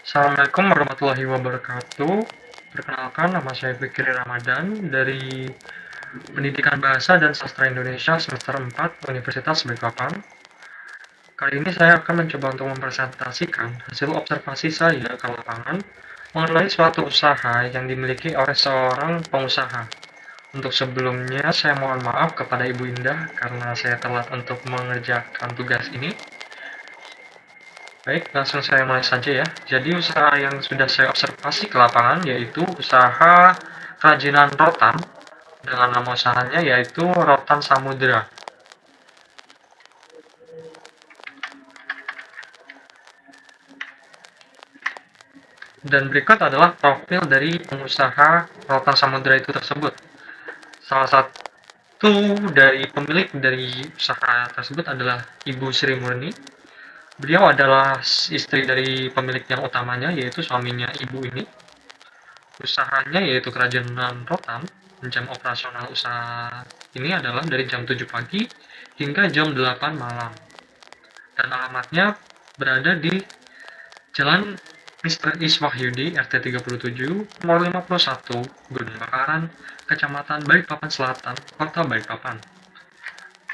Assalamualaikum warahmatullahi wabarakatuh. Perkenalkan, nama saya Fikri Ramadan dari Pendidikan Bahasa dan Sastra Indonesia semester 4 Universitas Balikpapan. Kali ini saya akan mencoba untuk mempresentasikan hasil observasi saya ke lapangan mengenai suatu usaha yang dimiliki oleh seorang pengusaha. Untuk sebelumnya, saya mohon maaf kepada Ibu Indah karena saya telat untuk mengerjakan tugas ini. Baik, langsung saya mulai saja ya. Jadi usaha yang sudah saya observasi ke lapangan yaitu usaha kerajinan rotan dengan nama usahanya yaitu Rotan Samudra. Dan berikut adalah profil dari pengusaha Rotan Samudra itu tersebut. Salah satu dari pemilik dari usaha tersebut adalah Ibu Sri Murni. Beliau adalah istri dari pemilik yang utamanya yaitu suaminya ibu ini. Usahanya yaitu kerajinan rotan. Jam operasional usaha ini adalah dari jam 7 pagi hingga jam 8 malam. Dan alamatnya berada di Jalan Mr. Iswahyudi, RT 37, nomor 51, Gunung Bakaran, Kecamatan Balikpapan Selatan, Kota Balikpapan.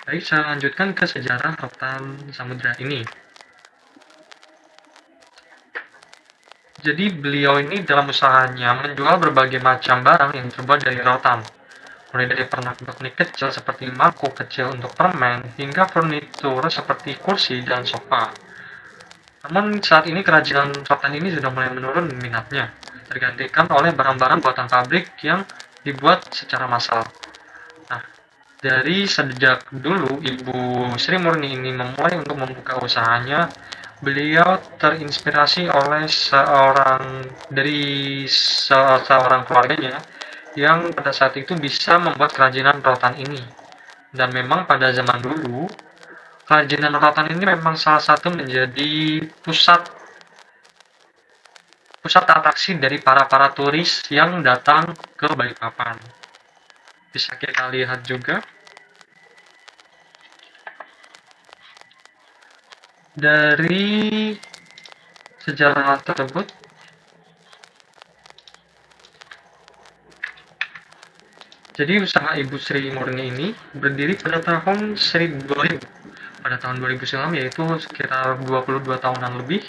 Baik, saya lanjutkan ke sejarah rotan samudra ini. Jadi beliau ini dalam usahanya menjual berbagai macam barang yang terbuat dari rotan, mulai dari pernak-pernik kecil seperti mangkuk kecil untuk permen, hingga furnitur seperti kursi dan sofa. Namun saat ini kerajinan rotan ini sudah mulai menurun minatnya, tergantikan oleh barang-barang buatan pabrik yang dibuat secara massal. Nah, dari sejak dulu Ibu Sri Murni ini memulai untuk membuka usahanya, beliau terinspirasi oleh seorang keluarganya yang pada saat itu bisa membuat kerajinan rotan ini. Dan memang pada zaman dulu, kerajinan rotan ini memang salah satu menjadi pusat pusat atraksi dari para turis yang datang ke Balikpapan. Bisa kita lihat juga dari sejarah tersebut. Jadi usaha Ibu Sri Murni ini berdiri pada tahun 2000. Pada tahun 2009 yaitu sekitar 22 tahunan lebih.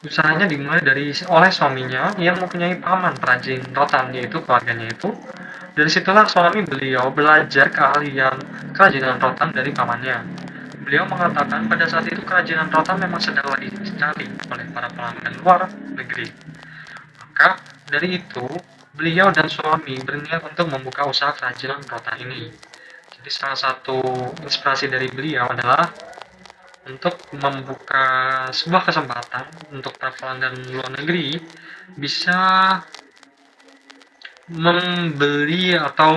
Usahanya dimulai oleh suaminya yang mempunyai paman perajin rotan yaitu keluarganya itu. Dari situlah suami beliau belajar keahlian kerajinan rotan dari pamannya. Beliau mengatakan pada saat itu kerajinan rotan memang sedang lagi dicari oleh para pelanggan luar negeri. Maka dari itu, beliau dan suami berniat untuk membuka usaha kerajinan rotan ini. Jadi salah satu inspirasi dari beliau adalah untuk membuka sebuah kesempatan untuk para pelanggan luar negeri bisa membeli atau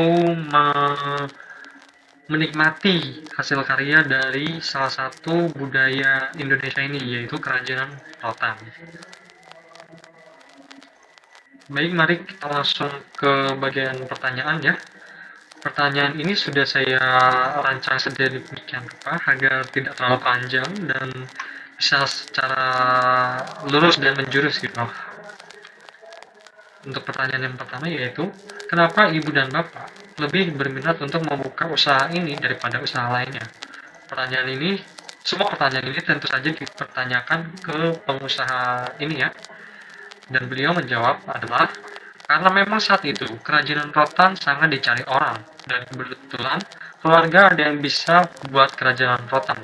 menikmati hasil karya dari salah satu budaya Indonesia ini, yaitu kerajinan rotan. Baik, mari kita langsung ke bagian pertanyaan ya. Pertanyaan ini sudah saya rancang sedemikian rupa agar tidak terlalu panjang dan bisa secara lurus dan menjurus gitu. Untuk pertanyaan yang pertama yaitu, kenapa ibu dan bapak lebih berminat untuk membuka usaha ini daripada usaha lainnya? Semua pertanyaan ini tentu saja dipertanyakan ke pengusaha ini ya. Dan beliau menjawab adalah, karena memang saat itu kerajinan rotan sangat dicari orang, dan kebetulan keluarga ada yang bisa buat kerajinan rotan,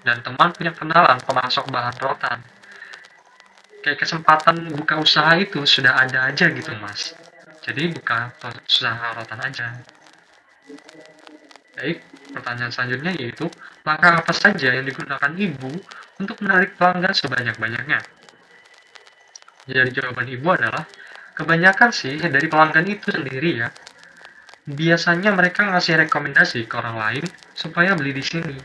dan teman punya kenalan pemasok bahan rotan. Kayak kesempatan buka usaha itu sudah ada aja gitu mas. Jadi buka usaha rotan aja. Baik, pertanyaan selanjutnya yaitu, langkah apa saja yang digunakan ibu untuk menarik pelanggan sebanyak-banyaknya? Jadi jawaban ibu adalah, kebanyakan sih dari pelanggan itu sendiri ya. Biasanya mereka ngasih rekomendasi ke orang lain supaya beli di sini.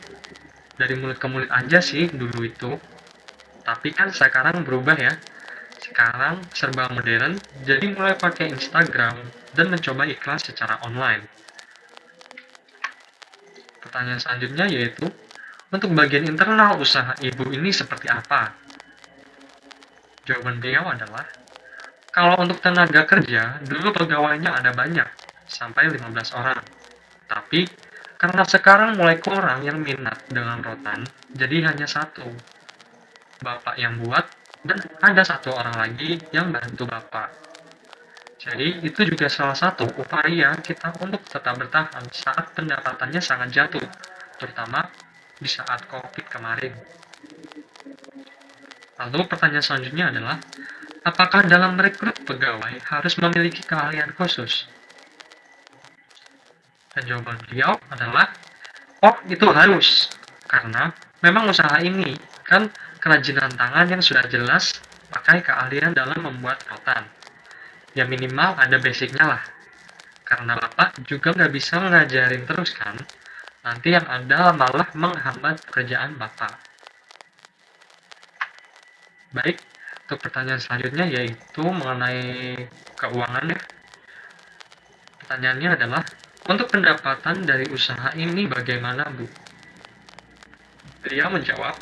Dari mulut ke mulut aja sih dulu itu. Tapi kan sekarang berubah ya. Sekarang serba modern, jadi mulai pakai Instagram dan mencoba iklan secara online. Pertanyaan selanjutnya yaitu, untuk bagian internal usaha ibu ini seperti apa? Jawaban beliau adalah, kalau untuk tenaga kerja, dulu pegawainya ada banyak, sampai 15 orang. Tapi, karena sekarang mulai kurang yang minat dengan rotan, jadi hanya satu. Bapak yang buat, dan ada satu orang lagi yang bantu Bapak. Jadi, itu juga salah satu upaya kita untuk tetap bertahan saat pendapatannya sangat jatuh, terutama di saat COVID kemarin. Lalu pertanyaan selanjutnya adalah, apakah dalam merekrut pegawai harus memiliki keahlian khusus? Dan jawaban beliau adalah, oh itu harus, karena memang usaha ini kan kerajinan tangan yang sudah jelas pakai keahlian dalam membuat rotan. Ya minimal ada basicnya lah, karena Bapak juga nggak bisa ngajarin terus kan, nanti yang ada malah menghambat pekerjaan Bapak. Baik, untuk pertanyaan selanjutnya yaitu mengenai keuangan ya. Pertanyaannya adalah, untuk pendapatan dari usaha ini bagaimana Bu? Beliau menjawab,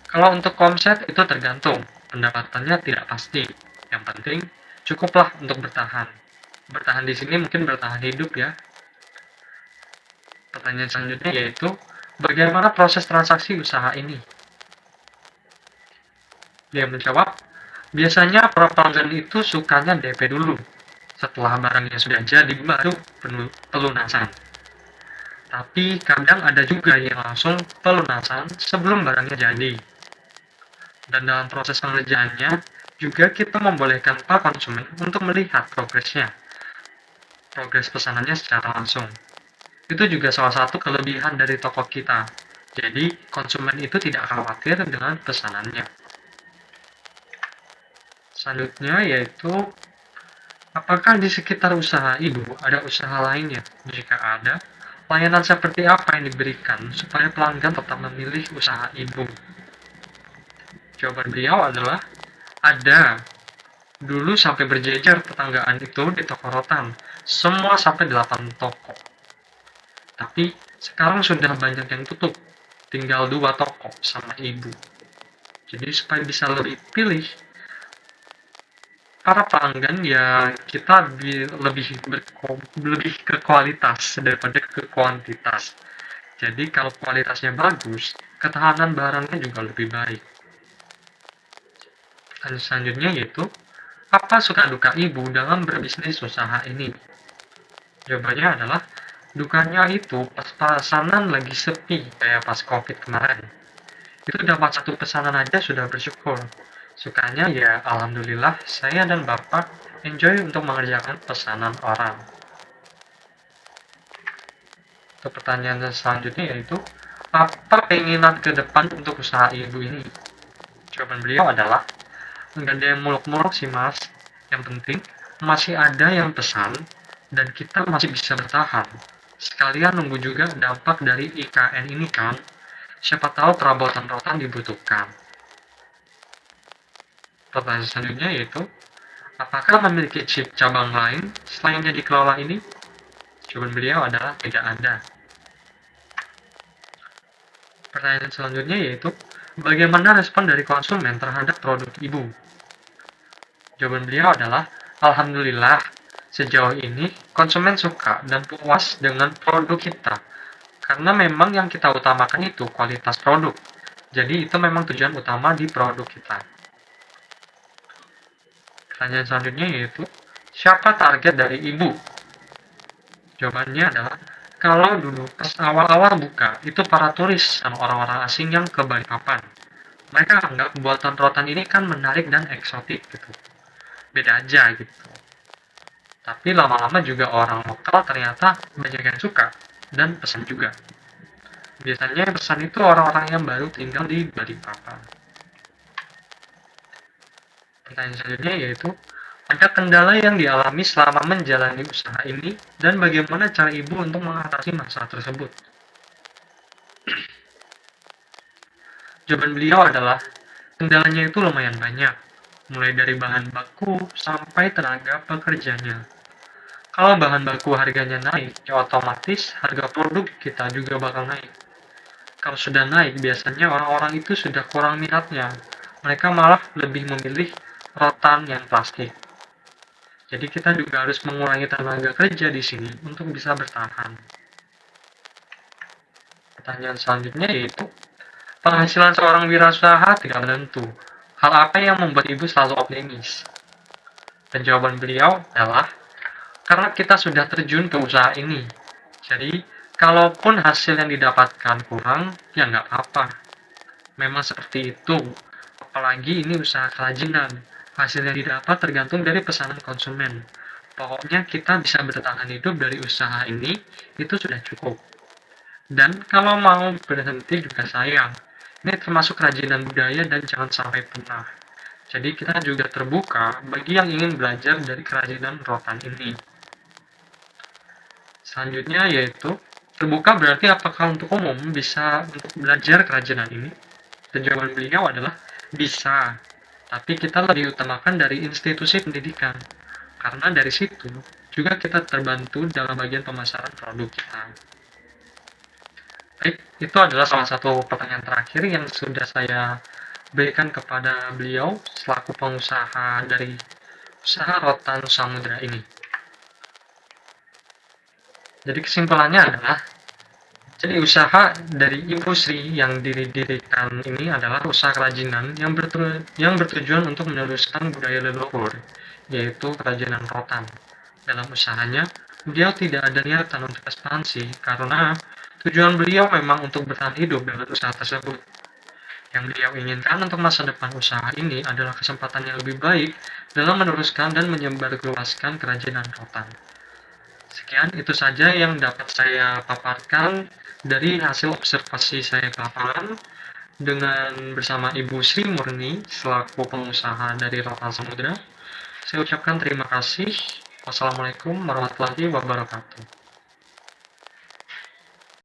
kalau untuk omset itu tergantung, pendapatannya tidak pasti. Yang penting, cukuplah untuk bertahan. Bertahan di sini mungkin bertahan hidup ya. Pertanyaan selanjutnya yaitu, bagaimana proses transaksi usaha ini? Dia menjawab, biasanya para pelanggan itu sukanya DP dulu. Setelah barangnya sudah jadi, baru pelunasan. Tapi kadang ada juga yang langsung pelunasan sebelum barangnya jadi. Dan dalam proses pengerjaannya, juga kita membolehkan para konsumen untuk melihat progresnya, progres pesanannya secara langsung. Itu juga salah satu kelebihan dari toko kita. Jadi, konsumen itu tidak khawatir dengan pesanannya. Selanjutnya yaitu, apakah di sekitar usaha Ibu ada usaha lainnya? Jika ada, layanan seperti apa yang diberikan supaya pelanggan tetap memilih usaha Ibu? Jawaban beliau adalah, ada. Dulu sampai berjejer tetanggaan itu di toko rotan, semua sampai 8 toko. Tapi sekarang sudah banyak yang tutup, tinggal 2 toko sama Ibu. Jadi supaya bisa lebih pilih, para pelanggan ya kita lebih ke kualitas daripada ke kuantitas. Jadi kalau kualitasnya bagus, ketahanan barangnya juga lebih baik. Dan selanjutnya yaitu, apa suka duka Ibu dalam berbisnis usaha ini? Jawabannya adalah, dukanya itu pas pesanan lagi sepi kayak pas COVID kemarin. Itu dapat 1 pesanan aja sudah bersyukur. Sukanya ya alhamdulillah saya dan Bapak enjoy untuk mengerjakan pesanan orang. Untuk pertanyaan selanjutnya yaitu, apa keinginan ke depan untuk usaha Ibu ini? Jawaban beliau adalah, nggak ada yang muluk-muluk sih mas, yang penting masih ada yang pesan dan kita masih bisa bertahan. Sekalian nunggu juga dampak dari IKN ini kan, siapa tahu perabotan rotan dibutuhkan. Pertanyaan selanjutnya yaitu, apakah memiliki cabang lain selain yang dikelola ini? Jawaban beliau adalah tidak ada. Pertanyaan selanjutnya yaitu, bagaimana respon dari konsumen terhadap produk Ibu? Jawaban beliau adalah, alhamdulillah, sejauh ini konsumen suka dan puas dengan produk kita. Karena memang yang kita utamakan itu kualitas produk. Jadi itu memang tujuan utama di produk kita. Pertanyaan selanjutnya yaitu, siapa target dari Ibu? Jawabannya adalah, kalau dulu pas awal-awal buka, itu para turis sama orang-orang asing yang ke Balikpapan. Mereka anggap buatan rotan ini kan menarik dan eksotik gitu. Beda aja gitu. Tapi lama-lama juga orang lokal ternyata banyak yang suka dan pesan juga. Biasanya yang pesan itu orang-orang yang baru tinggal di Balikpapan. Pertanyaan selanjutnya yaitu, ada kendala yang dialami selama menjalani usaha ini dan bagaimana cara Ibu untuk mengatasi masalah tersebut? Jawaban beliau adalah, kendalanya itu lumayan banyak, mulai dari bahan baku sampai tenaga pekerjanya. Kalau bahan baku harganya naik, ya otomatis harga produk kita juga bakal naik. Kalau sudah naik, biasanya orang-orang itu sudah kurang minatnya. Mereka malah lebih memilih rotan yang plastik. Jadi kita juga harus mengurangi tenaga kerja di sini untuk bisa bertahan. Pertanyaan selanjutnya yaitu, penghasilan seorang wirausaha tidak menentu. Hal apa yang membuat ibu selalu optimis? Dan jawaban beliau adalah, karena kita sudah terjun ke usaha ini. Jadi, kalaupun hasil yang didapatkan kurang, ya nggak apa-apa. Memang seperti itu. Apalagi ini usaha kerajinan. Hasil yang didapat tergantung dari pesanan konsumen. Pokoknya kita bisa bertahan hidup dari usaha ini, itu sudah cukup. Dan kalau mau berhenti juga sayang. Ini termasuk kerajinan budaya dan jangan sampai punah. Jadi kita juga terbuka bagi yang ingin belajar dari kerajinan rotan ini. Selanjutnya yaitu, terbuka berarti apakah untuk umum bisa untuk belajar kerajinan ini? Dan jawaban beliau adalah bisa, tapi kita lebih utamakan dari institusi pendidikan, karena dari situ juga kita terbantu dalam bagian pemasaran produk kita. Baik, itu adalah salah satu pertanyaan terakhir yang sudah saya berikan kepada beliau selaku pengusaha dari usaha rotan samudra ini. Jadi kesimpulannya adalah, jadi usaha dari Ibu Sri yang didirikan ini adalah usaha kerajinan yang bertujuan untuk meneruskan budaya leluhur, yaitu kerajinan rotan. Dalam usahanya, beliau tidak ada niatan untuk ekspansi karena tujuan beliau memang untuk bertahan hidup dengan usaha tersebut. Yang beliau inginkan untuk masa depan usaha ini adalah kesempatan yang lebih baik dalam meneruskan dan menyebarluaskan kerajinan rotan. Sekian, itu saja yang dapat saya paparkan dari hasil observasi saya ke lapangan dengan bersama Ibu Sri Murni selaku pengusaha dari Rotan Samudra. Saya ucapkan terima kasih. Wassalamualaikum warahmatullahi wabarakatuh.